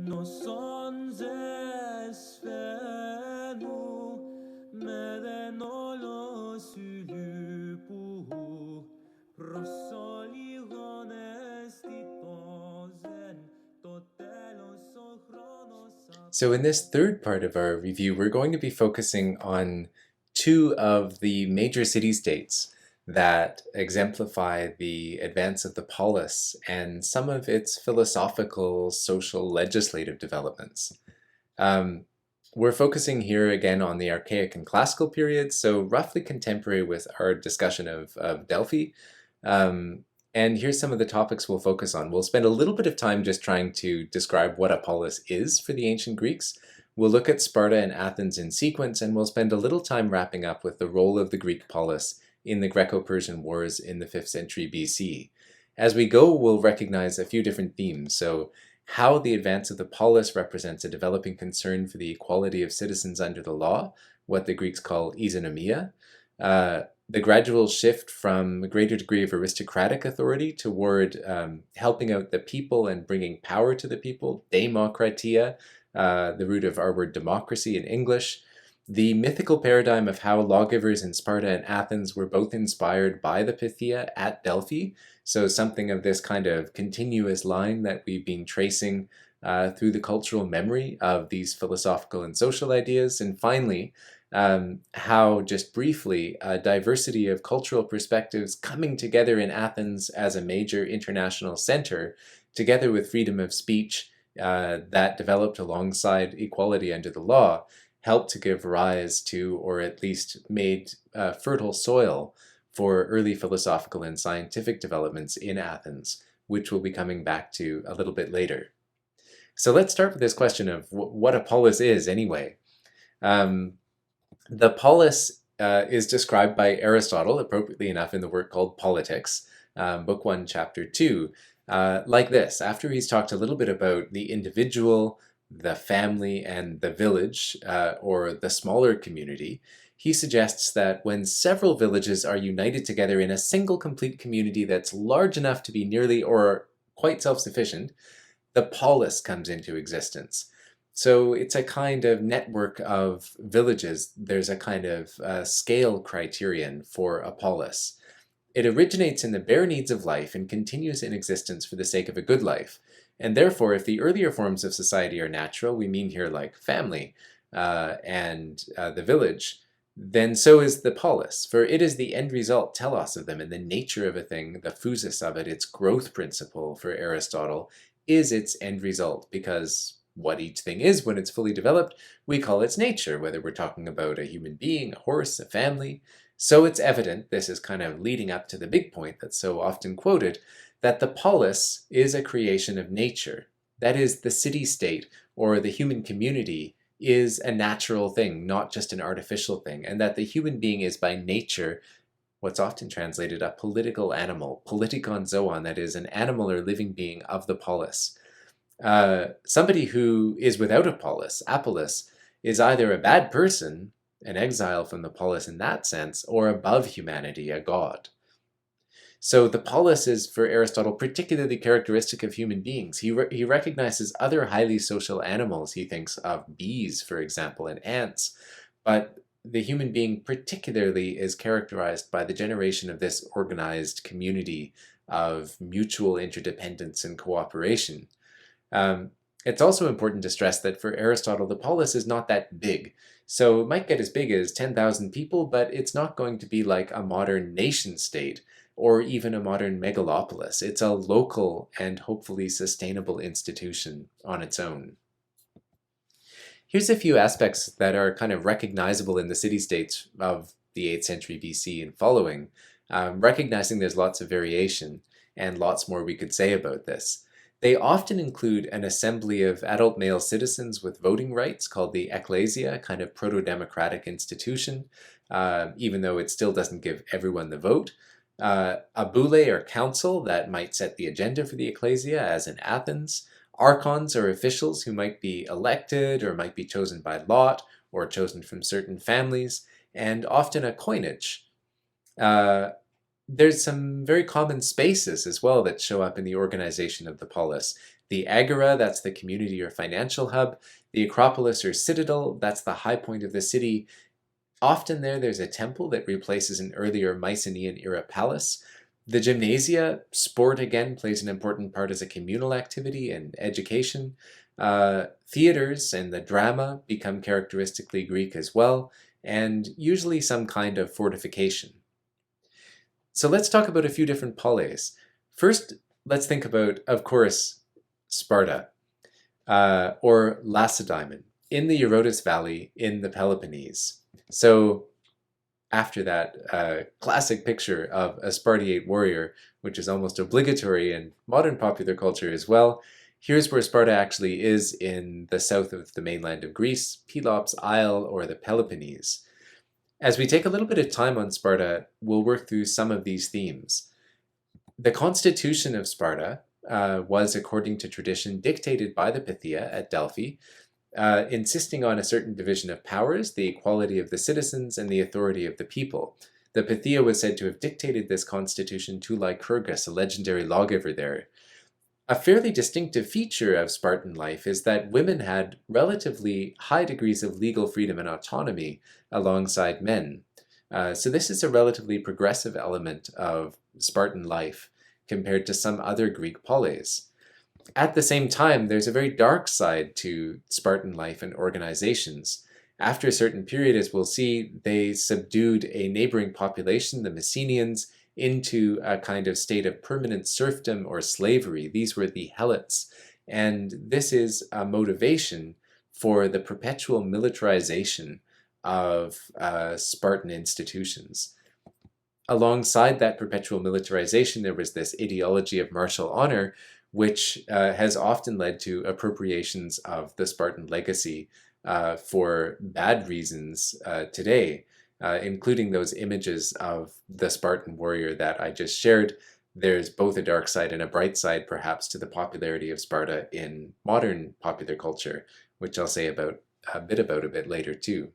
non zesfenu meden olosulupu prosoligon estitozen totelos ochronos. So in this third part of our review, we're going to be focusing on two of the major city-states that exemplify the advance of the polis and some of its philosophical, social, legislative developments. Um, we're focusing here again on the archaic and classical periods, so roughly contemporary with our discussion of Delphi. Um, and here's some of the topics we'll focus on. We'll spend a little bit of time just trying to describe what a polis is for the ancient Greeks. We'll look at Sparta and Athens in sequence, and we'll spend a little time wrapping up with the role of the Greek polis in the Greco-Persian Wars in the 5th century BC. As we go, we'll recognize a few different themes. So how the advance of the polis represents a developing concern for the equality of citizens under the law, what the Greeks call isonomia, the gradual shift from a greater degree of aristocratic authority toward helping out the people and bringing power to the people, demokratia, the root of our word democracy in English, the mythical paradigm of how lawgivers in Sparta and Athens were both inspired by the Pythia at Delphi, so something of this kind of continuous line that we've been tracing through the cultural memory of these philosophical and social ideas. And finally, how, just briefly, a diversity of cultural perspectives coming together in Athens as a major international center, together with freedom of speech that developed alongside equality under the law, helped to give rise to, or at least made fertile soil for early philosophical and scientific developments in Athens, which we'll be coming back to a little bit later. So let's start with this question of what a polis is anyway. The polis is described by Aristotle, appropriately enough, in the work called Politics, Book 1, Chapter 2, like this. After he's talked a little bit about the individual, the family, and the village, or the smaller community, he suggests that when several villages are united together in a single complete community that's large enough to be nearly or quite self-sufficient, the polis comes into existence. So it's a kind of network of villages. There's a kind of scale criterion for a polis. It originates in the bare needs of life and continues in existence for the sake of a good life. And therefore, if the earlier forms of society are natural, we mean here like family and the village, then so is the polis, for it is the end result, telos of them, and the nature of a thing, the physis of it, its growth principle for Aristotle, is its end result, because what each thing is when it's fully developed, we call its nature, whether we're talking about a human being, a horse, a family. So it's evident, this is kind of leading up to the big point that's so often quoted, that the polis is a creation of nature. That is, the city-state, or the human community, is a natural thing, not just an artificial thing, and that the human being is by nature what's often translated a political animal, politikon zoon, that is, an animal or living being of the polis. Somebody who is without a polis, apolis, is either a bad person, an exile from the polis in that sense, or above humanity, a god. So the polis is, for Aristotle, particularly characteristic of human beings. He recognizes other highly social animals. He thinks of bees, for example, and ants. But the human being particularly is characterized by the generation of this organized community of mutual interdependence and cooperation. It's also important to stress that for Aristotle, the polis is not that big. So it might get as big as 10,000 people, but it's not going to be like a modern nation state or even a modern megalopolis. It's a local and hopefully sustainable institution on its own. Here's a few aspects that are kind of recognizable in the city-states of the 8th century BC and following, recognizing there's lots of variation and lots more we could say about this. They often include an assembly of adult male citizens with voting rights called the ecclesia, a kind of proto-democratic institution, even though it still doesn't give everyone the vote. A boule or council that might set the agenda for the ecclesia, as in Athens. Archons or officials who might be elected or might be chosen by lot or chosen from certain families, and often a coinage. There's some very common spaces as well that show up in the organization of the polis. The agora, that's the community or financial hub. The acropolis or citadel, that's the high point of the city. Often there's a temple that replaces an earlier Mycenaean era palace. The gymnasia, sport again plays an important part as a communal activity and education. Theaters and the drama become characteristically Greek as well, and usually some kind of fortification. So let's talk about a few different polis. First, let's think about, of course, Sparta, or Lacedaemon, in the Eurotas Valley in the Peloponnese. So after that classic picture of a Spartiate warrior, which is almost obligatory in modern popular culture as well, here's where Sparta actually is in the south of the mainland of Greece, Pelops Isle, or the Peloponnese. As we take a little bit of time on Sparta, we'll work through some of these themes. The constitution of Sparta was, according to tradition, dictated by the Pythia at Delphi, insisting on a certain division of powers, the equality of the citizens, and the authority of the people. The Pythia was said to have dictated this constitution to Lycurgus, a legendary lawgiver there. A fairly distinctive feature of Spartan life is that women had relatively high degrees of legal freedom and autonomy alongside men. So this is a relatively progressive element of Spartan life compared to some other Greek polis. At the same time, there's a very dark side to Spartan life and organizations. After a certain period, as we'll see, they subdued a neighboring population, the Messenians, into a kind of state of permanent serfdom or slavery. These were the Helots. And this is a motivation for the perpetual militarization of Spartan institutions. Alongside that perpetual militarization, there was this ideology of martial honor, which has often led to appropriations of the Spartan legacy for bad reasons today, including those images of the Spartan warrior that I just shared. There's both a dark side and a bright side, perhaps, to the popularity of Sparta in modern popular culture, which I'll say a bit later too.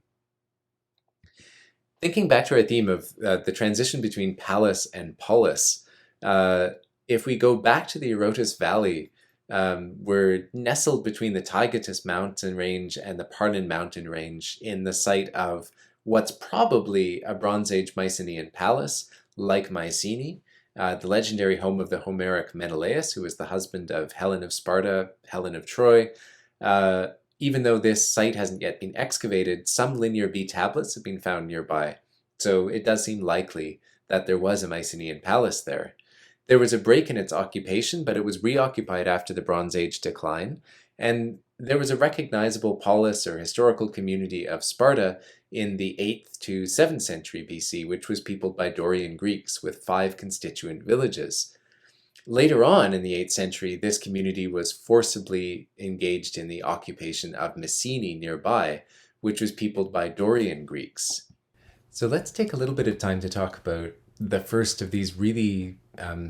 Thinking back to our theme of the transition between palace and polis, if we go back to the Eurotas Valley, we're nestled between the Taygetus mountain range and the Parnan mountain range in the site of what's probably a Bronze Age Mycenaean palace, like Mycenae, the legendary home of the Homeric Menelaus, who was the husband of Helen of Sparta, Helen of Troy. Even though this site hasn't yet been excavated, some Linear B tablets have been found nearby, so it does seem likely that there was a Mycenaean palace there. There was a break in its occupation, but it was reoccupied after the Bronze Age decline, and there was a recognizable polis or historical community of Sparta in the 8th to 7th century BC, which was peopled by Dorian Greeks with 5 constituent villages. Later on in the 8th century, this community was forcibly engaged in the occupation of Messene nearby, which was peopled by Dorian Greeks. So let's take a little bit of time to talk about the first of these really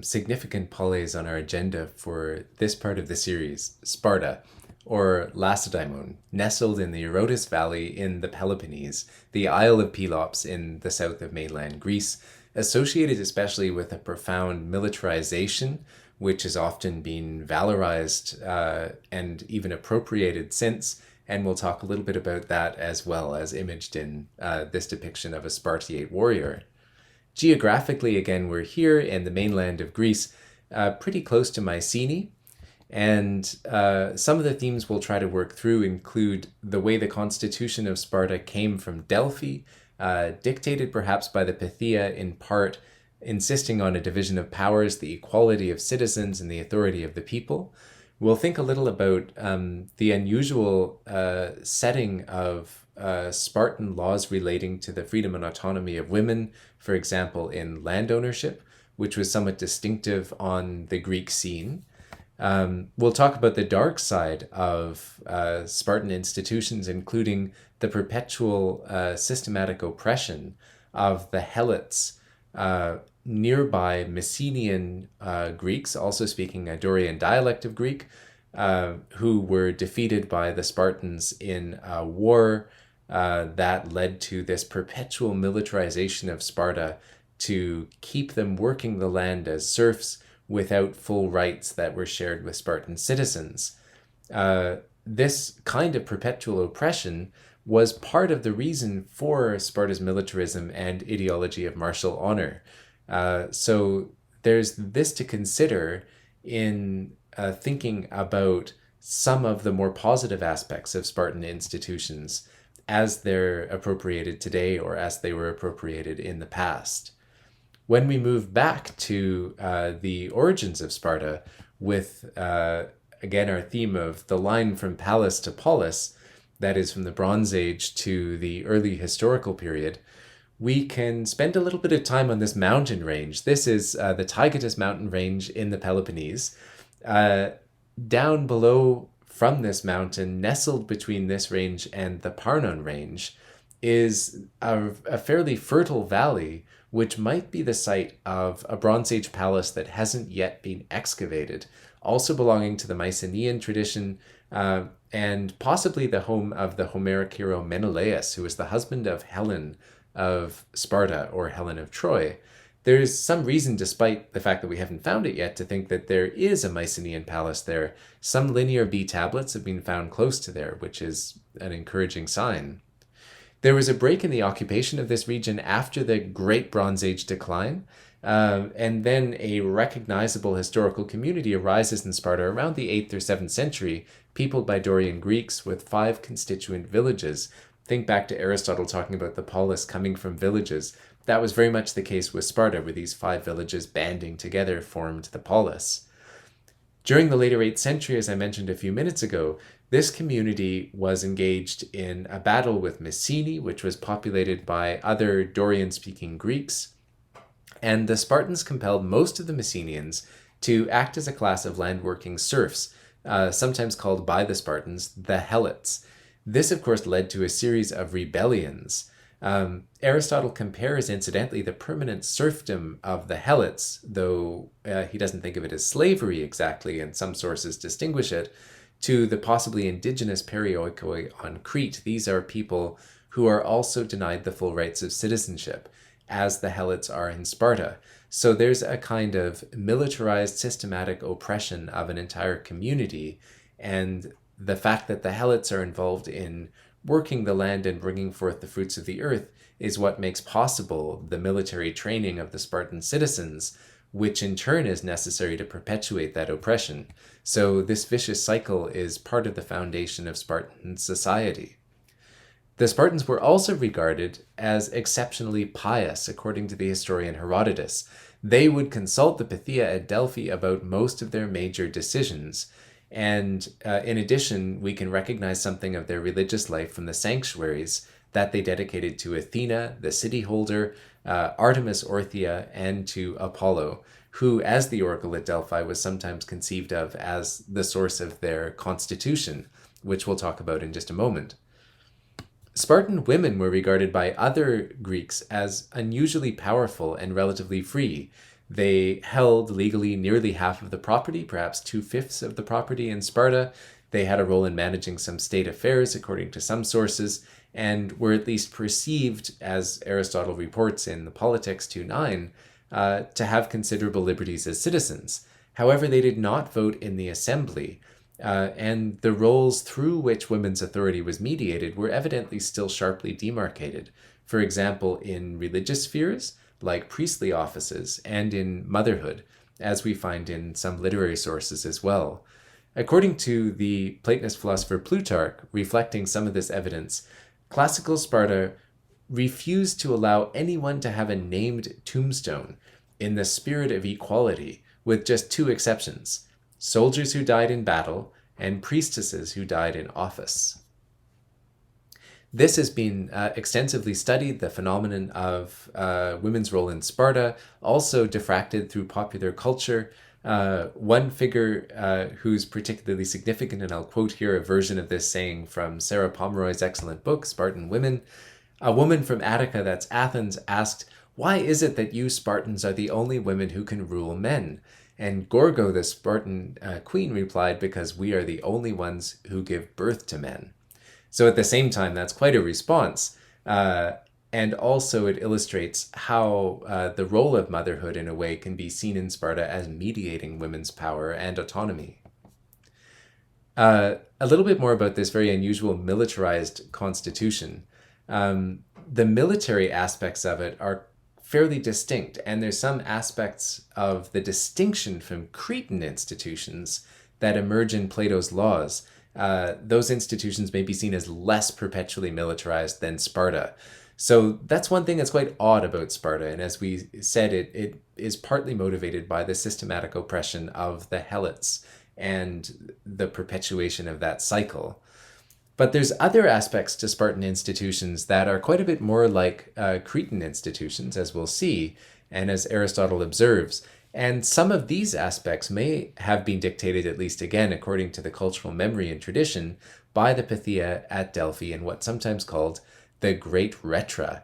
significant polis on our agenda for this part of the series, Sparta, or Lacedaemon, nestled in the Eurotas Valley in the Peloponnese, the Isle of Pelops in the south of mainland Greece, associated especially with a profound militarization, which has often been valorized and even appropriated since, and we'll talk a little bit about that as well as imaged in this depiction of a Spartiate warrior. Geographically, again, we're here in the mainland of Greece, pretty close to Mycenae, and some of the themes we'll try to work through include the way the constitution of Sparta came from Delphi, dictated perhaps by the Pythia in part, insisting on a division of powers, the equality of citizens, and the authority of the people. We'll think a little about the unusual setting of Spartan laws relating to the freedom and autonomy of women, for example, in land ownership, which was somewhat distinctive on the Greek scene. We'll talk about the dark side of Spartan institutions, including the perpetual systematic oppression of the Helots, nearby Messenian Greeks, also speaking a Dorian dialect of Greek, who were defeated by the Spartans in a war that led to this perpetual militarization of Sparta to keep them working the land as serfs without full rights that were shared with Spartan citizens. This kind of perpetual oppression was part of the reason for Sparta's militarism and ideology of martial honor. So there's this to consider in thinking about some of the more positive aspects of Spartan institutions as they're appropriated today or as they were appropriated in the past. When we move back to the origins of Sparta with, again, our theme of the line from palace to polis, that is from the Bronze Age to the early historical period, we can spend a little bit of time on this mountain range. This is the Taygetus mountain range in the Peloponnese. Down below from this mountain, nestled between this range and the Parnon range, is a fairly fertile valley, which might be the site of a Bronze Age palace that hasn't yet been excavated, also belonging to the Mycenaean tradition, and possibly the home of the Homeric hero Menelaus, who was the husband of Helen of Sparta, or Helen of Troy. There's some reason, despite the fact that we haven't found it yet, to think that there is a Mycenaean palace there. Some linear B tablets have been found close to there, which is an encouraging sign. There was a break in the occupation of this region after the Great Bronze Age decline, and then a recognizable historical community arises in Sparta around the 8th or 7th century, peopled by Dorian Greeks with 5 constituent villages. Think back to Aristotle talking about the polis coming from villages. That was very much the case with Sparta, where these 5 villages banding together formed the polis. During the later 8th century, as I mentioned a few minutes ago, this community was engaged in a battle with Mycenae, which was populated by other Dorian-speaking Greeks, and the Spartans compelled most of the Mycenaeans to act as a class of land-working serfs, sometimes called by the Spartans the Helots. This, of course, led to a series of rebellions. Aristotle compares, incidentally, the permanent serfdom of the Helots, though he doesn't think of it as slavery exactly, and some sources distinguish it, to the possibly indigenous perioikoi on Crete. These are people who are also denied the full rights of citizenship, as the Helots are in Sparta. So there's a kind of militarized, systematic oppression of an entire community, and the fact that the Helots are involved in working the land and bringing forth the fruits of the earth is what makes possible the military training of the Spartan citizens, which in turn is necessary to perpetuate that oppression. So this vicious cycle is part of the foundation of Spartan society. The Spartans were also regarded as exceptionally pious, according to the historian Herodotus. They would consult the Pythia at Delphi about most of their major decisions. And in addition, we can recognize something of their religious life from the sanctuaries that they dedicated to Athena, the city holder, Artemis Orthia, and to Apollo, who, as the oracle at Delphi, was sometimes conceived of as the source of their constitution, which we'll talk about in just a moment. Spartan women were regarded by other Greeks as unusually powerful and relatively free. They held legally nearly half of the property, perhaps 2/5 of the property in Sparta. They had a role in managing some state affairs, according to some sources, and were at least perceived, as Aristotle reports in the Politics 2:9, to have considerable liberties as citizens. However, they did not vote in the assembly, and the roles through which women's authority was mediated were evidently still sharply demarcated. For example, in religious spheres, like priestly offices, and in motherhood, as we find in some literary sources as well. According to the Platonist philosopher Plutarch, reflecting some of this evidence, classical Sparta refused to allow anyone to have a named tombstone in the spirit of equality, with just 2 exceptions: soldiers who died in battle and priestesses who died in office. This has been extensively studied, the phenomenon of women's role in Sparta, also diffracted through popular culture. One figure who's particularly significant, and I'll quote here a version of this saying from Sarah Pomeroy's excellent book, Spartan Women. A woman from Attica, that's Athens, asked, "Why is it that you Spartans are the only women who can rule men?" And Gorgo, the Spartan queen, replied, "Because we are the only ones who give birth to men." So at the same time, that's quite a response. And also it illustrates how the role of motherhood in a way can be seen in Sparta as mediating women's power and autonomy. A little bit more about this very unusual militarized constitution. The military aspects of it are fairly distinct, and there's some aspects of the distinction from Cretan institutions that emerge in Plato's laws. Those institutions may be seen as less perpetually militarized than Sparta. So that's one thing that's quite odd about Sparta, and as we said, it is partly motivated by the systematic oppression of the Helots and the perpetuation of that cycle. But there's other aspects to Spartan institutions that are quite a bit more like Cretan institutions, as we'll see, and as Aristotle observes. And some of these aspects may have been dictated, at least again, according to the cultural memory and tradition, by the Pythia at Delphi in what's sometimes called the Great Retra,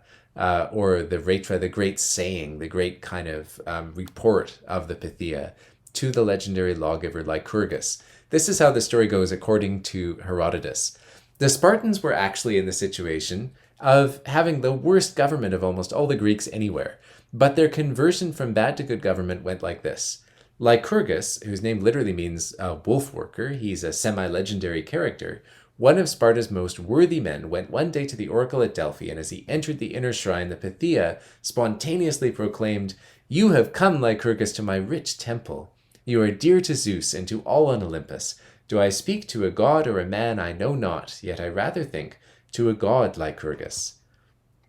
or the Retra, the great saying, the great kind of report of the Pythia to the legendary lawgiver Lycurgus. This is how the story goes according to Herodotus. The Spartans were actually in the situation of having the worst government of almost all the Greeks anywhere, but their conversion from bad to good government went like this. Lycurgus, whose name literally means wolf worker, he's a semi-legendary character, one of Sparta's most worthy men, went one day to the oracle at Delphi, and as he entered the inner shrine, the Pythia spontaneously proclaimed, "You have come, Lycurgus, to my rich temple. You are dear to Zeus and to all on Olympus. Do I speak to a god or a man I know not, yet I rather think to a god, Lycurgus."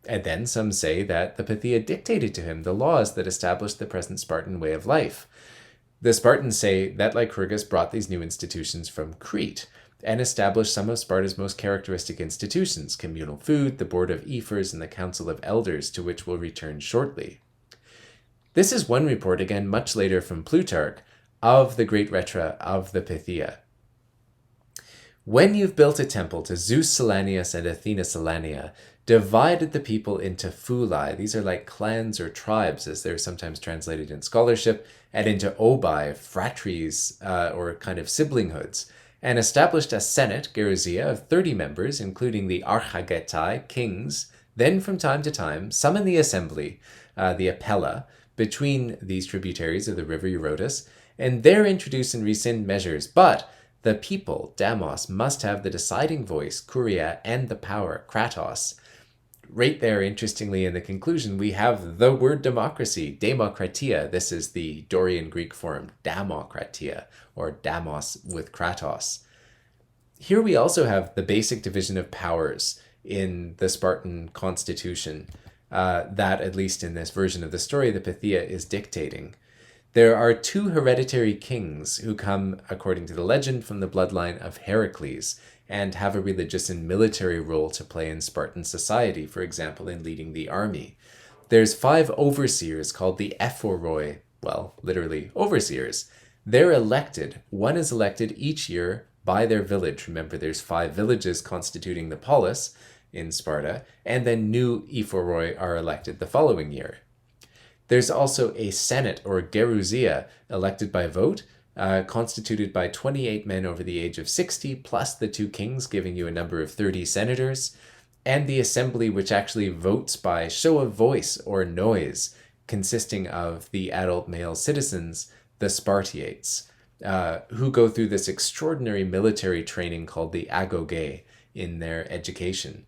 And then some say that the Pythia dictated to him the laws that established the present Spartan way of life. The Spartans say that Lycurgus brought these new institutions from Crete and established some of Sparta's most characteristic institutions, communal food, the board of ephors, and the council of elders, to which we'll return shortly. This is one report, again much later from Plutarch, of the great Retra of the Pythia. When you've built a temple to Zeus Selanius and Athena Selania, divided the people into phuli, these are like clans or tribes as they're sometimes translated in scholarship, and into obi, phratries, or kind of siblings, and established a senate, gerousia, of 30 members, including the archagetai, kings, then from time to time summon the assembly, the apella, between these tributaries of the river Eurotas, and there introduce and rescind measures, but the people, damos, must have the deciding voice, kuria, and the power, kratos. Right there, interestingly, in the conclusion, we have the word democracy, demokratia. This is the Dorian Greek form, damokratia, or damos with kratos. Here we also have the basic division of powers in the Spartan constitution that, at least in this version of the story, the Pythia is dictating. There are 2 hereditary kings who come, according to the legend, from the bloodline of Heracles and have a religious and military role to play in Spartan society, for example, in leading the army. There's 5 overseers called the ephoroi, well, literally overseers. They're elected. One is elected each year by their village. Remember, there's 5 villages constituting the polis in Sparta, and then new ephoroi are elected the following year. There's also a senate, or gerousia, elected by vote, constituted by 28 men over the age of 60, plus the 2 kings, giving you a number of 30 senators, and the assembly, which actually votes by show of voice or noise, consisting of the adult male citizens, the Spartiates, who go through this extraordinary military training called the agoge in their education.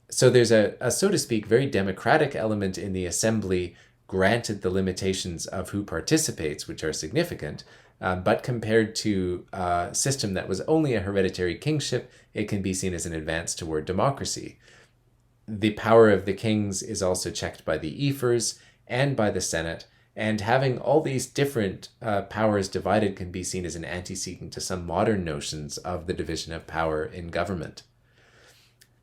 So there's a, so to speak, very democratic element in the assembly, granted the limitations of who participates, which are significant, but compared to a system that was only a hereditary kingship, it can be seen as an advance toward democracy. The power of the kings is also checked by the ephors and by the senate, and having all these different powers divided can be seen as an antecedent to some modern notions of the division of power in government.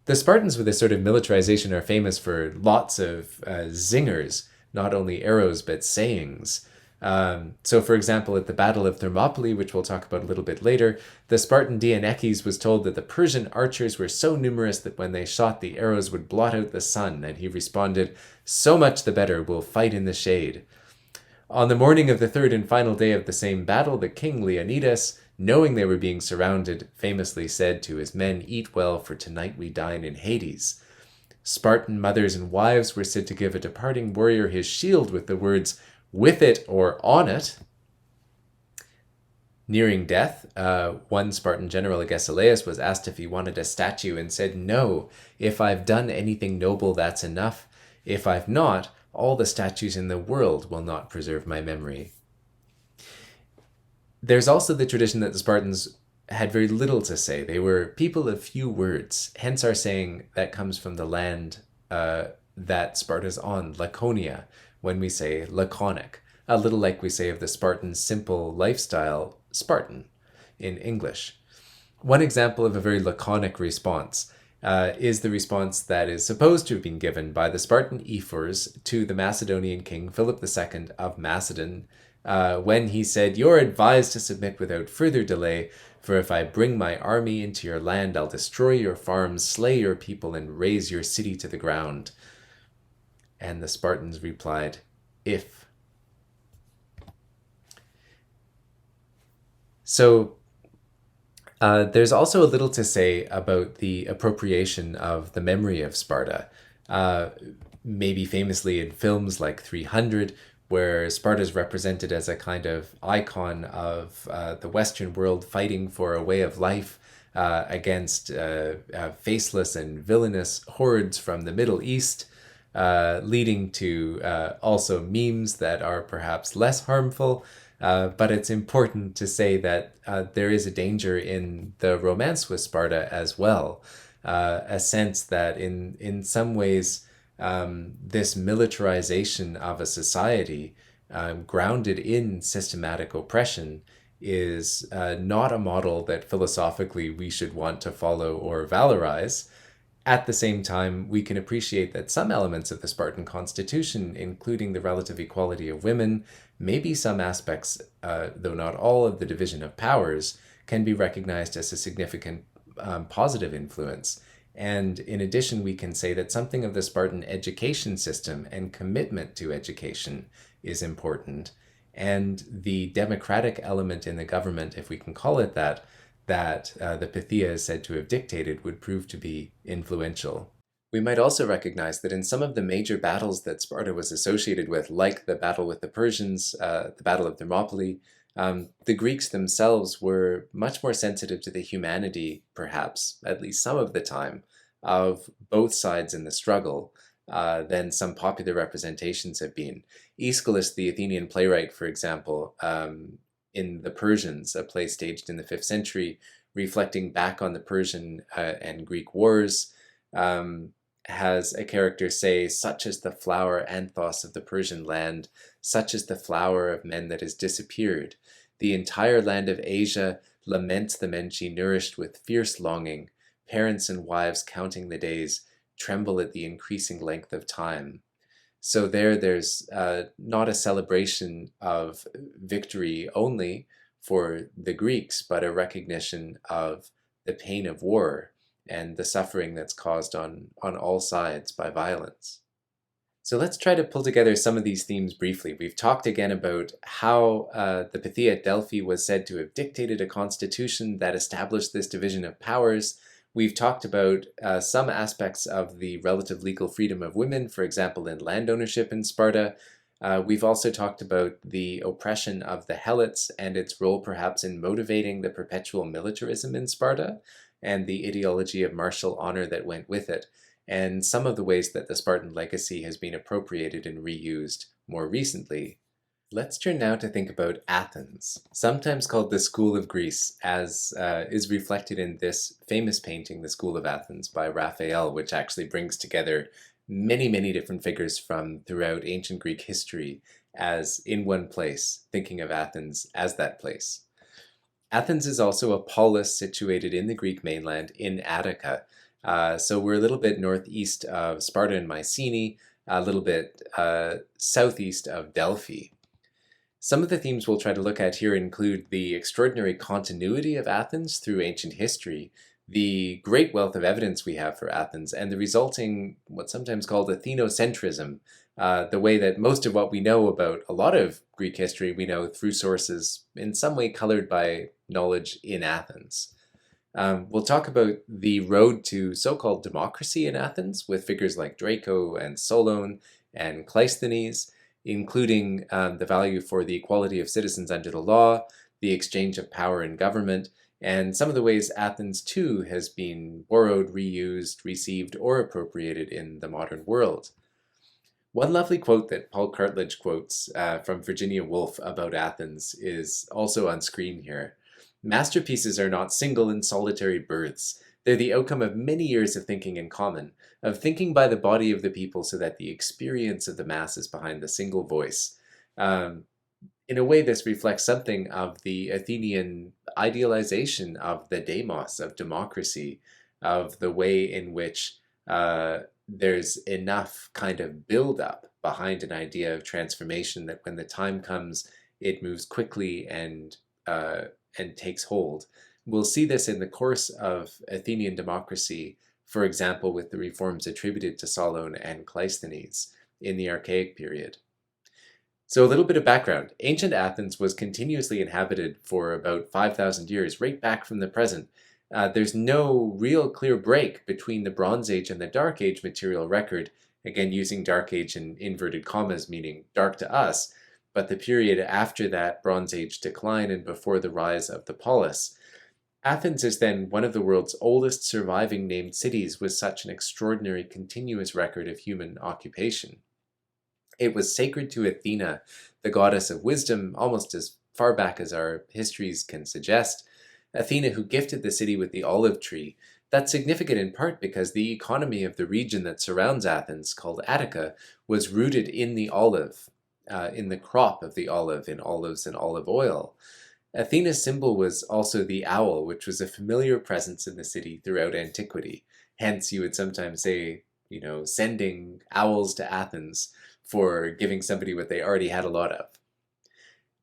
The Spartans with this sort of militarization are famous for lots of zingers, not only arrows, but sayings. So, for example, at the Battle of Thermopylae, which we'll talk about a little bit later, the Spartan Dianekes was told that the Persian archers were so numerous that when they shot, the arrows would blot out the sun, and he responded, "So much the better, we'll fight in the shade." On the morning of the 3rd and final day of the same battle, the king Leonidas, knowing they were being surrounded, famously said to his men, "Eat well, for tonight we dine in Hades." Spartan mothers and wives were said to give a departing warrior his shield with the words, "with it" or "on it." Nearing death, one Spartan general, Agesilaus, was asked if he wanted a statue and said, "No, if I've done anything noble, that's enough. If I've not, all the statues in the world will not preserve my memory." There's also the tradition that the Spartans had very little to say. They were people of few words, hence our saying that comes from the land that Sparta's on, Laconia, when we say laconic, a little like we say of the Spartan simple lifestyle, Spartan, in English. One example of a very laconic response is the response that is supposed to have been given by the Spartan ephors to the Macedonian king Philip II of Macedon, when he said, "You're advised to submit without further delay, for if I bring my army into your land, I'll destroy your farms, slay your people, and raze your city to the ground." And the Spartans replied, "If." So there's also a little to say about the appropriation of the memory of Sparta. Maybe famously in films like 300, where Sparta is represented as a kind of icon of the Western world fighting for a way of life against faceless and villainous hordes from the Middle East, leading to also memes that are perhaps less harmful. But it's important to say that there is a danger in the romance with Sparta as well, a sense that in some ways this militarization of a society grounded in systematic oppression is not a model that philosophically we should want to follow or valorize. At the same time, we can appreciate that some elements of the Spartan constitution, including the relative equality of women, maybe some aspects, though not all, of the division of powers, can be recognized as a significant positive influence. And in addition, we can say that something of the Spartan education system and commitment to education is important. And the democratic element in the government, if we can call it that, the Pythia is said to have dictated would prove to be influential. We might also recognize that in some of the major battles that Sparta was associated with, like the battle with the Persians, the Battle of Thermopylae, the Greeks themselves were much more sensitive to the humanity, perhaps, at least some of the time, of both sides in the struggle than some popular representations have been. Aeschylus, the Athenian playwright, for example, in The Persians, a play staged in the 5th century, reflecting back on the Persian and Greek wars, has a character say, "Such is the flower anthos of the Persian land, such is the flower of men that has disappeared. The entire land of Asia laments the men she nourished with fierce longing. Parents and wives counting the days tremble at the increasing length of time." So there's not a celebration of victory only for the Greeks, but a recognition of the pain of war and the suffering that's caused on all sides by violence. So let's try to pull together some of these themes briefly. We've talked again about how the Pythia at Delphi was said to have dictated a constitution that established this division of powers. We've talked about some aspects of the relative legal freedom of women, for example, in land ownership in Sparta. We've also talked about the oppression of the Helots and its role perhaps in motivating the perpetual militarism in Sparta and the ideology of martial honor that went with it, and some of the ways that the Spartan legacy has been appropriated and reused more recently. Let's turn now to think about Athens, sometimes called the School of Greece, as is reflected in this famous painting, The School of Athens by Raphael, which actually brings together many, many different figures from throughout ancient Greek history as in one place, thinking of Athens as that place. Athens is also a polis situated in the Greek mainland in Attica. So we're a little bit northeast of Sparta and Mycenae, a little bit southeast of Delphi. Some of the themes we'll try to look at here include the extraordinary continuity of Athens through ancient history, the great wealth of evidence we have for Athens, and the resulting, what's sometimes called ethnocentrism, the way that most of what we know about a lot of Greek history we know through sources in some way colored by knowledge in Athens. We'll talk about the road to so-called democracy in Athens with figures like Draco and Solon and Cleisthenes, including the value for the equality of citizens under the law, the exchange of power in government, and some of the ways Athens too has been borrowed, reused, received, or appropriated in the modern world. One lovely quote that Paul Cartledge quotes from Virginia Woolf about Athens is also on screen here. Masterpieces are not single and solitary births. They're the outcome of many years of thinking in common, of thinking by the body of the people so that the experience of the mass is behind the single voice. Um, in a way, this reflects something of the Athenian idealization of the demos, of democracy, of the way in which there's enough kind of build-up behind an idea of transformation that when the time comes, it moves quickly and takes hold. We'll see this in the course of Athenian democracy, for example, with the reforms attributed to Solon and Cleisthenes in the Archaic period. So a little bit of background. Ancient Athens was continuously inhabited for about 5,000 years, right back from the present. There's no real clear break between the Bronze Age and the Dark Age material record, again using Dark Age in inverted commas, meaning dark to us, but the period after that Bronze Age decline and before the rise of the Polis. Athens is then one of the world's oldest surviving named cities with such an extraordinary continuous record of human occupation. It was sacred to Athena, the goddess of wisdom, almost as far back as our histories can suggest. Athena, who gifted the city with the olive tree. That's significant in part because the economy of the region that surrounds Athens, called Attica, was rooted in the olive, in the crop of the olive, in olives and olive oil. Athena's symbol was also the owl, which was a familiar presence in the city throughout antiquity. Hence, you would sometimes say, sending owls to Athens for giving somebody what they already had a lot of.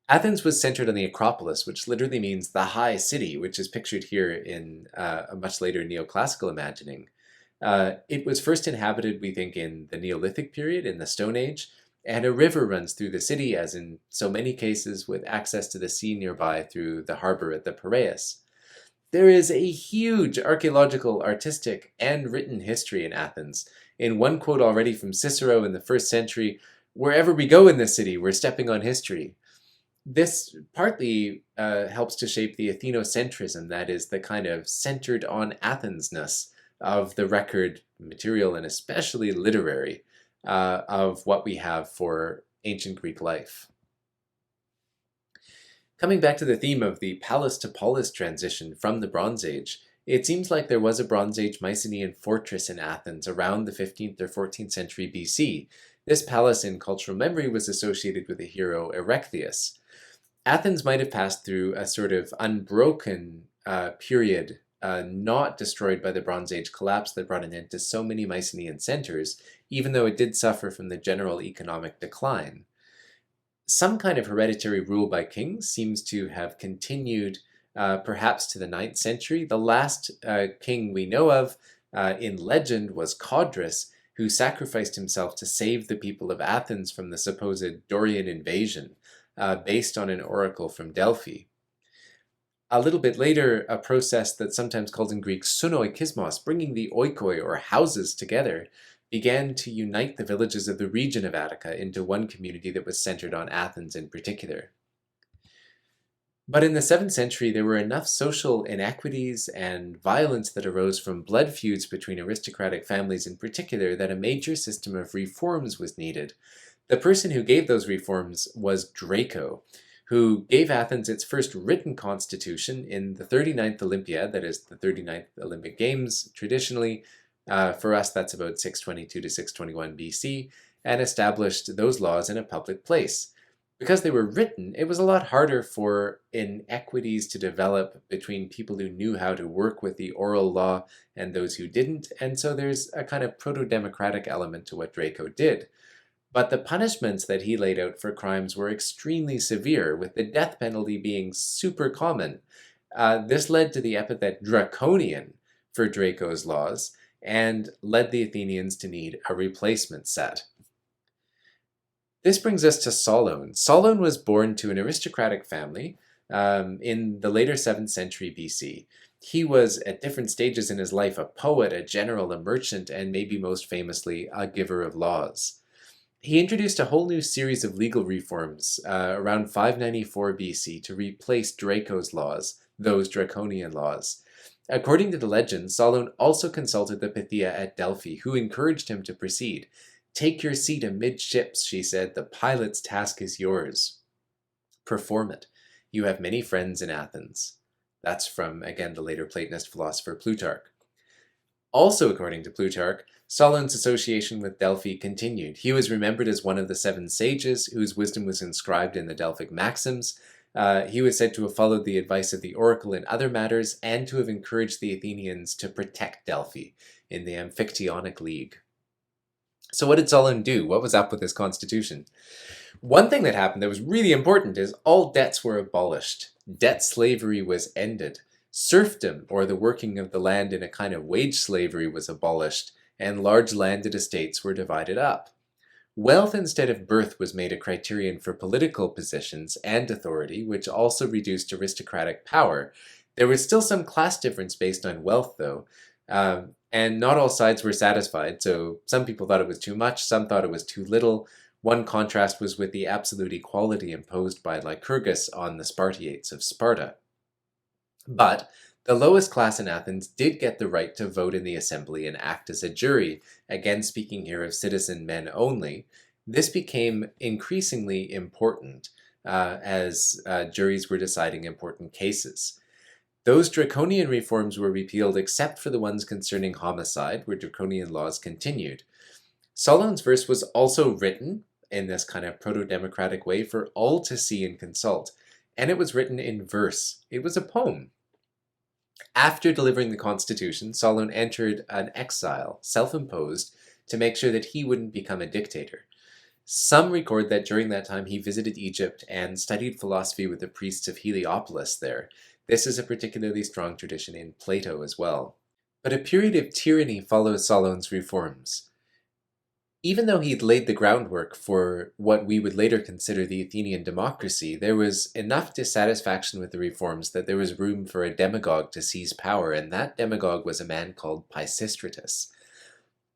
Athens was centered on the Acropolis, which literally means the high city, which is pictured here in a much later neoclassical imagining. It was first inhabited, we think, in the Neolithic period, in the Stone Age, and a river runs through the city, as in so many cases, with access to the sea nearby through the harbor at the Piraeus. There is a huge archaeological, artistic, and written history in Athens. In one quote already from Cicero in the 1st century, "Wherever we go in this city, we're stepping on history." This partly helps to shape the Athenocentrism, that is, the kind of centered on Athens-ness of the record, material and especially literary, of what we have for ancient Greek life. Coming back to the theme of the palace to polis transition from the Bronze Age, it seems like there was a Bronze Age Mycenaean fortress in Athens around the 15th or 14th century BC. This palace in cultural memory was associated with the hero Erechtheus. Athens might have passed through a sort of unbroken period, not destroyed by the Bronze Age collapse that brought an end to so many Mycenaean centers, even though it did suffer from the general economic decline. Some kind of hereditary rule by kings seems to have continued perhaps to the 9th century. The last king we know of in legend was Codrus, who sacrificed himself to save the people of Athens from the supposed Dorian invasion, based on an oracle from Delphi. A little bit later, a process that's sometimes called in Greek sunoikismos, bringing the oikoi, or houses, together, began to unite the villages of the region of Attica into one community that was centered on Athens in particular. But in the 7th century, there were enough social inequities and violence that arose from blood feuds between aristocratic families in particular that a major system of reforms was needed. The person who gave those reforms was Draco, who gave Athens its first written constitution in the 39th Olympiad, that is the 39th Olympic Games traditionally. For us, that's about 622 to 621 BC, and established those laws in a public place. Because they were written, it was a lot harder for inequities to develop between people who knew how to work with the oral law and those who didn't, and so there's a kind of proto-democratic element to what Draco did. But the punishments that he laid out for crimes were extremely severe, with the death penalty being super common. This led to the epithet draconian for Draco's laws, and led the Athenians to need a replacement set. This brings us to Solon. Solon was born to an aristocratic family in the later 7th century BC. He was, at different stages in his life, a poet, a general, a merchant, and maybe most famously, a giver of laws. He introduced a whole new series of legal reforms around 594 BC to replace Draco's laws, those draconian laws. According to the legend, Solon also consulted the Pythia at Delphi, who encouraged him to proceed. "Take your seat amidships," she said, "the pilot's task is yours. Perform it. You have many friends in Athens." That's from, again, the later Platonist philosopher Plutarch. Also, according to Plutarch, Solon's association with Delphi continued. He was remembered as one of the 7 sages whose wisdom was inscribed in the Delphic maxims. He was said to have followed the advice of the oracle in other matters and to have encouraged the Athenians to protect Delphi in the Amphictyonic League. So what did Solon do? What was up with his constitution? One thing that happened that was really important is all debts were abolished. Debt slavery was ended. Serfdom, or the working of the land in a kind of wage slavery, was abolished, and large landed estates were divided up. Wealth instead of birth was made a criterion for political positions and authority, which also reduced aristocratic power. There was still some class difference based on wealth, though, and not all sides were satisfied, so some people thought it was too much, some thought it was too little. One contrast was with the absolute equality imposed by Lycurgus on the Spartiates of Sparta. But the lowest class in Athens did get the right to vote in the assembly and act as a jury, again speaking here of citizen men only. This became increasingly important as juries were deciding important cases. Those draconian reforms were repealed except for the ones concerning homicide, where draconian laws continued. Solon's verse was also written in this kind of proto-democratic way for all to see and consult, and it was written in verse. It was a poem. After delivering the constitution, Solon entered an exile, self-imposed, to make sure that he wouldn't become a dictator. Some record that during that time he visited Egypt and studied philosophy with the priests of Heliopolis there. This is a particularly strong tradition in Plato as well. But a period of tyranny follows Solon's reforms. Even though he'd laid the groundwork for what we would later consider the Athenian democracy, there was enough dissatisfaction with the reforms that there was room for a demagogue to seize power, and that demagogue was a man called Pisistratus.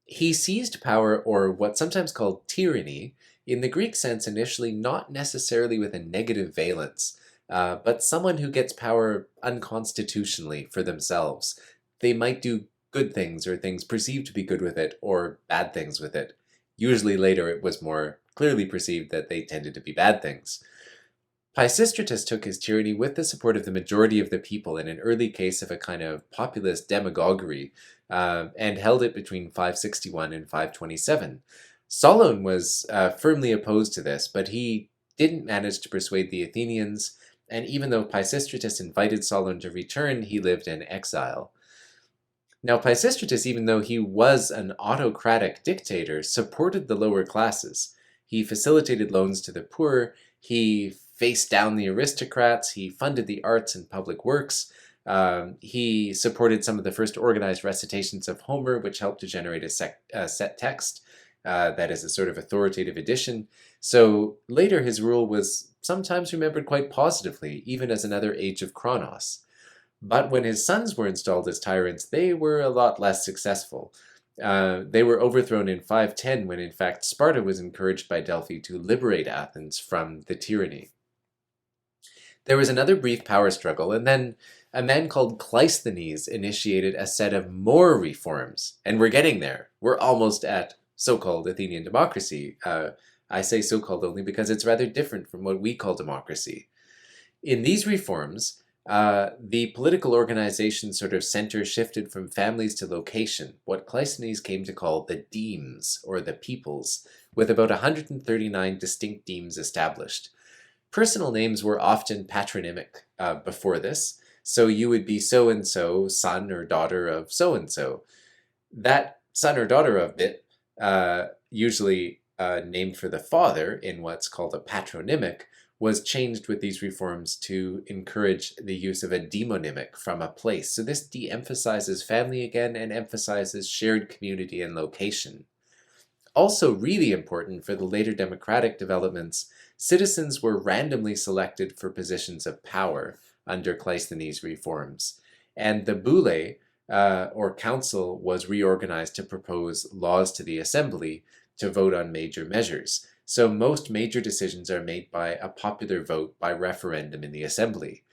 He seized power, or what's sometimes called tyranny, in the Greek sense initially not necessarily with a negative valence, but someone who gets power unconstitutionally for themselves. They might do good things or things perceived to be good with it, or bad things with it. Usually later it was more clearly perceived that they tended to be bad things. Pisistratus took his tyranny with the support of the majority of the people in an early case of a kind of populist demagoguery, and held it between 561 and 527. Solon was firmly opposed to this, but he didn't manage to persuade the Athenians, and even though Pisistratus invited Solon to return, he lived in exile. Now, Pisistratus, even though he was an autocratic dictator, supported the lower classes. He facilitated loans to the poor, he faced down the aristocrats, he funded the arts and public works, he supported some of the first organized recitations of Homer, which helped to generate a set text, that is a sort of authoritative edition. So later his rule was sometimes remembered quite positively, even as another age of Chronos. But when his sons were installed as tyrants, they were a lot less successful. They were overthrown in 510 when in fact Sparta was encouraged by Delphi to liberate Athens from the tyranny. There was another brief power struggle, and then a man called Cleisthenes initiated a set of more reforms. And we're getting there. We're almost at so-called Athenian democracy. I say so-called only because it's rather different from what we call democracy. In these reforms, the political organization sort of center shifted from families to location, what Cleisthenes came to call the demes, or the peoples, with about 139 distinct demes established. Personal names were often patronymic before this, so you would be so-and-so, son or daughter of so-and-so. That son or daughter of bit, usually named for the father in what's called a patronymic, was changed with these reforms to encourage the use of a demonymic from a place. So this de-emphasizes family again and emphasizes shared community and location. Also really important for the later democratic developments, citizens were randomly selected for positions of power under Cleisthenes' reforms. and the Boule, or council, was reorganized to propose laws to the assembly to vote on major measures. So most major decisions are made by a popular vote by referendum in the assembly.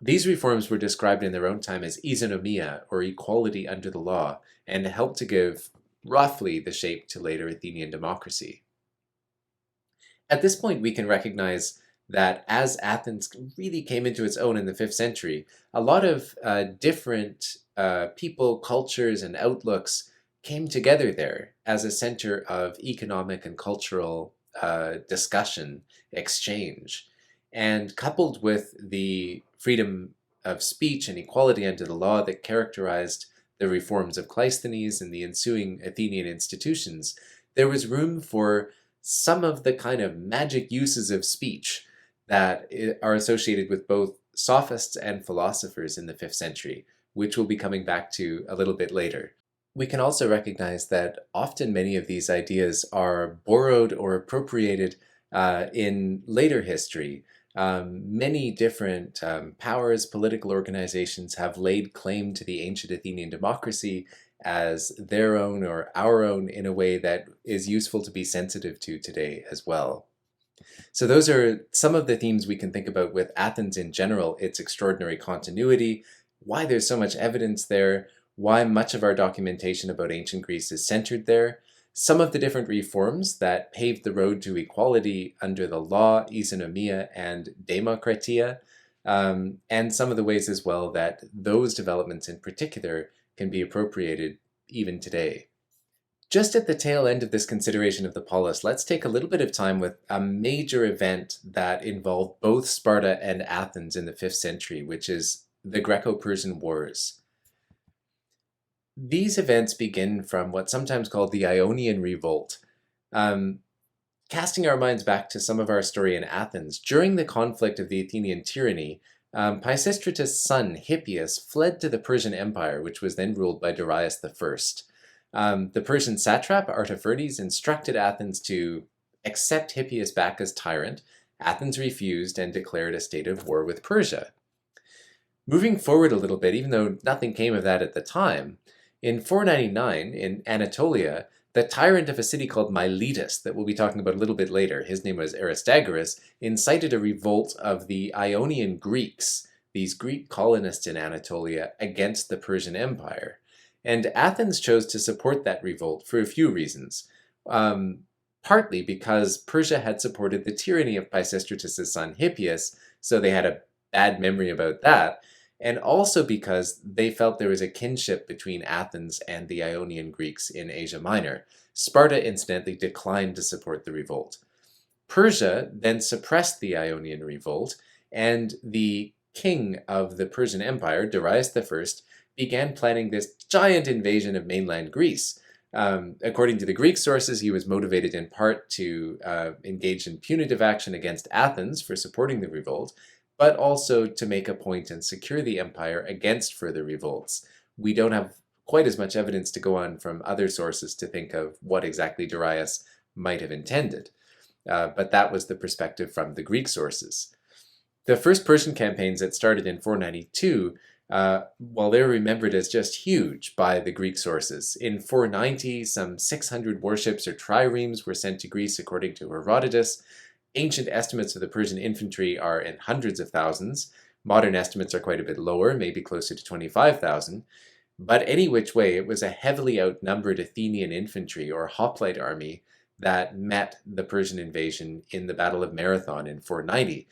These reforms were described in their own time as isonomia, or equality under the law, and helped to give roughly the shape to later Athenian democracy. At this point, we can recognize that as Athens really came into its own in the 5th century, a lot of different people, cultures, and outlooks came together there as a center of economic and cultural discussion, exchange. And coupled with the freedom of speech and equality under the law that characterized the reforms of Cleisthenes and the ensuing Athenian institutions, there was room for some of the kind of magic uses of speech that are associated with both sophists and philosophers in the 5th century, which we'll be coming back to a little bit later. We can also recognize that often many of these ideas are borrowed or appropriated in later history. Many different powers, political organizations have laid claim to the ancient Athenian democracy as their own or our own in a way that is useful to be sensitive to today as well. So those are some of the themes we can think about with Athens in general, its extraordinary continuity, why there's so much evidence there, why much of our documentation about ancient Greece is centered there, some of the different reforms that paved the road to equality under the law, isonomia, and demokratia, and some of the ways as well that those developments in particular can be appropriated even today. Just at the tail end of this consideration of the polis, let's take a little bit of time with a major event that involved both Sparta and Athens in the 5th century, which is the Greco-Persian Wars. These events begin from what's sometimes called the Ionian Revolt. Casting our minds back to some of our story in Athens, during the conflict of the Athenian tyranny, Pisistratus' son Hippias fled to the Persian Empire, which was then ruled by Darius I. The Persian satrap Artaphernes instructed Athens to accept Hippias back as tyrant. Athens refused and declared a state of war with Persia. Moving forward a little bit, even though nothing came of that at the time, in 499 in Anatolia, the tyrant of a city called Miletus, that we'll be talking about a little bit later, his name was Aristagoras, incited a revolt of the Ionian Greeks, these Greek colonists in Anatolia, against the Persian Empire. And Athens chose to support that revolt for a few reasons. Partly because Persia had supported the tyranny of Pisistratus' son Hippias, so they had a bad memory about that, and also because they felt there was a kinship between Athens and the Ionian Greeks in Asia Minor. Sparta, incidentally, declined to support the revolt. Persia then suppressed the Ionian revolt, and the king of the Persian Empire, Darius I, began planning this giant invasion of mainland Greece. According to the Greek sources, he was motivated in part to engage in punitive action against Athens for supporting the revolt, but also to make a point and secure the empire against further revolts. We don't have quite as much evidence to go on from other sources to think of what exactly Darius might have intended, but that was the perspective from the Greek sources. The first Persian campaigns that started in 492, well, they're remembered as just huge by the Greek sources. In 490, some 600 warships or triremes were sent to Greece according to Herodotus. Ancient estimates of the Persian infantry are in hundreds of thousands. Modern estimates are quite a bit lower, maybe closer to 25,000. But any which way, it was a heavily outnumbered Athenian infantry or hoplite army that met the Persian invasion in the Battle of Marathon in 490,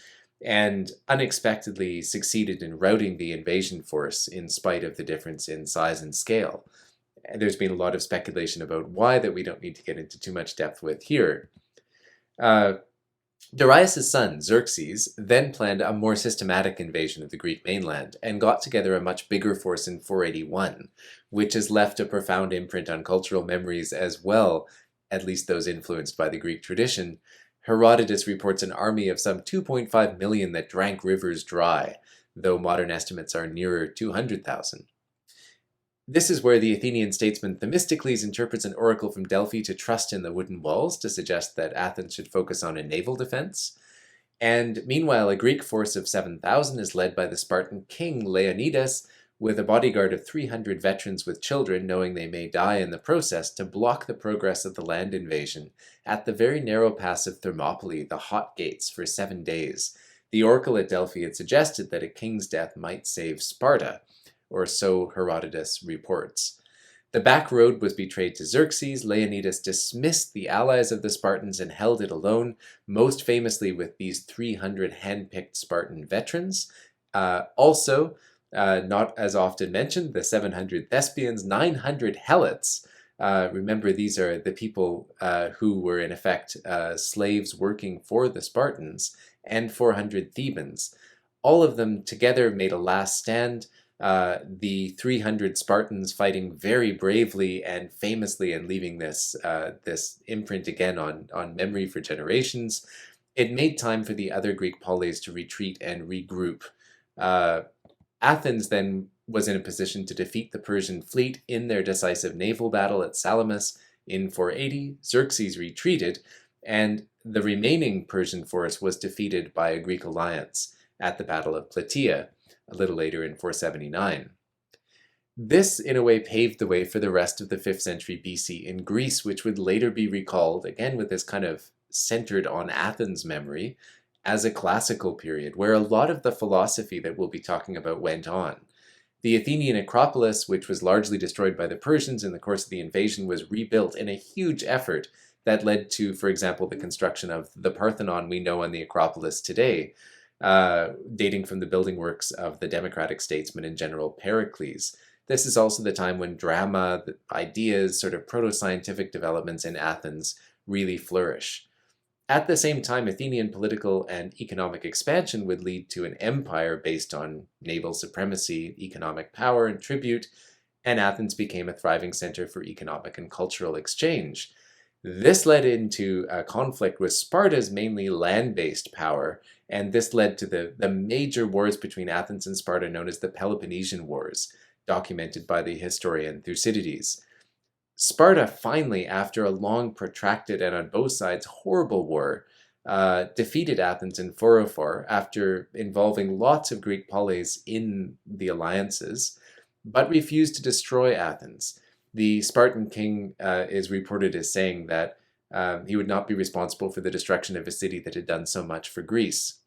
and unexpectedly succeeded in routing the invasion force in spite of the difference in size and scale. There's been a lot of speculation about why that we don't need to get into too much depth with here. Darius' son, Xerxes, then planned a more systematic invasion of the Greek mainland and got together a much bigger force in 481, which has left a profound imprint on cultural memories as well, at least those influenced by the Greek tradition. Herodotus reports an army of some 2.5 million that drank rivers dry, though modern estimates are nearer 200,000. This is where the Athenian statesman Themistocles interprets an oracle from Delphi to trust in the wooden walls to suggest that Athens should focus on a naval defense. And meanwhile, a Greek force of 7,000 is led by the Spartan king Leonidas, with a bodyguard of 300 veterans with children, knowing they may die in the process, to block the progress of the land invasion at the very narrow pass of Thermopylae, the Hot Gates, for 7 days. The oracle at Delphi had suggested that a king's death might save Sparta, or so Herodotus reports. The back road was betrayed to Xerxes. Leonidas dismissed the allies of the Spartans and held it alone, most famously with these 300 hand-picked Spartan veterans. Not as often mentioned, the 700 Thespians, 900 Helots. Remember, these are the people who were in effect slaves working for the Spartans, and 400 Thebans. All of them together made a last stand. The 300 Spartans fighting very bravely and famously, and leaving this imprint again on memory for generations. It made time for the other Greek polis to retreat and regroup. Athens then was in a position to defeat the Persian fleet in their decisive naval battle at Salamis in 480. Xerxes retreated, and the remaining Persian force was defeated by a Greek alliance at the Battle of Plataea a little later in 479. This, in a way, paved the way for the rest of the 5th century BC in Greece, which would later be recalled, again with this kind of centered on Athens memory, as a classical period, where a lot of the philosophy that we'll be talking about went on. The Athenian Acropolis, which was largely destroyed by the Persians in the course of the invasion, was rebuilt in a huge effort that led to, for example, the construction of the Parthenon we know on the Acropolis today, dating from the building works of the democratic statesman and general Pericles. This is also the time when drama, the ideas, sort of proto-scientific developments in Athens really flourish. At the same time, Athenian political and economic expansion would lead to an empire based on naval supremacy, economic power, and tribute, and Athens became a thriving center for economic and cultural exchange. This led into a conflict with Sparta's mainly land-based power, and this led to the major wars between Athens and Sparta known as the Peloponnesian Wars, documented by the historian Thucydides. Sparta finally, after a long, protracted, and on both sides horrible war, defeated Athens in 404 after involving lots of Greek polis in the alliances, but refused to destroy Athens. The Spartan king is reported as saying that he would not be responsible for the destruction of a city that had done so much for Greece.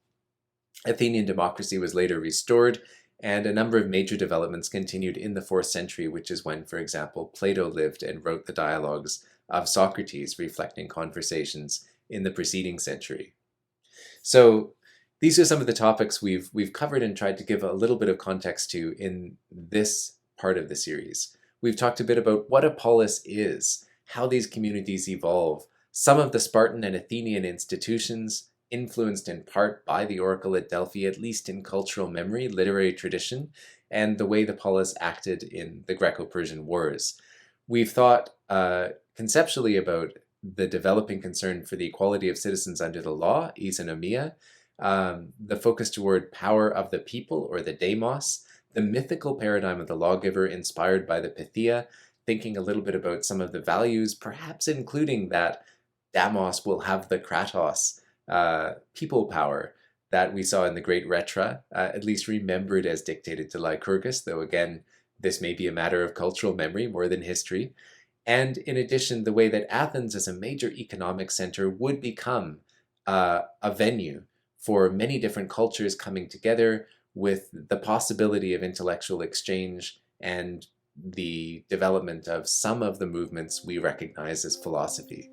Athenian democracy was later restored, and a number of major developments continued in the 4th century, which is when, for example, Plato lived and wrote the dialogues of Socrates, reflecting conversations in the preceding century. So these are some of the topics we've covered and tried to give a little bit of context to in this part of the series. We've talked a bit about what a polis is, how these communities evolve, some of the Spartan and Athenian institutions, influenced in part by the oracle at Delphi, at least in cultural memory, literary tradition, and the way the polis acted in the Greco-Persian Wars. We've thought conceptually about the developing concern for the equality of citizens under the law, isonomia, the focus toward power of the people, or the demos, the mythical paradigm of the lawgiver inspired by the Pythia, thinking a little bit about some of the values, perhaps including that Damos will have the kratos, people power that we saw in the Great Retra, at least remembered as dictated to Lycurgus, though again, this may be a matter of cultural memory more than history. And in addition, the way that Athens as a major economic center would become a venue for many different cultures coming together with the possibility of intellectual exchange and the development of some of the movements we recognize as philosophy.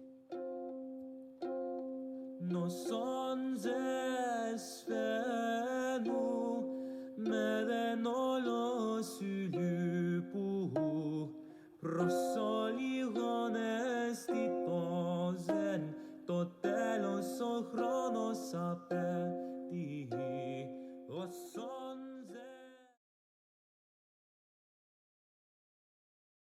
Το τέλος ο χρόνος απέτυχε.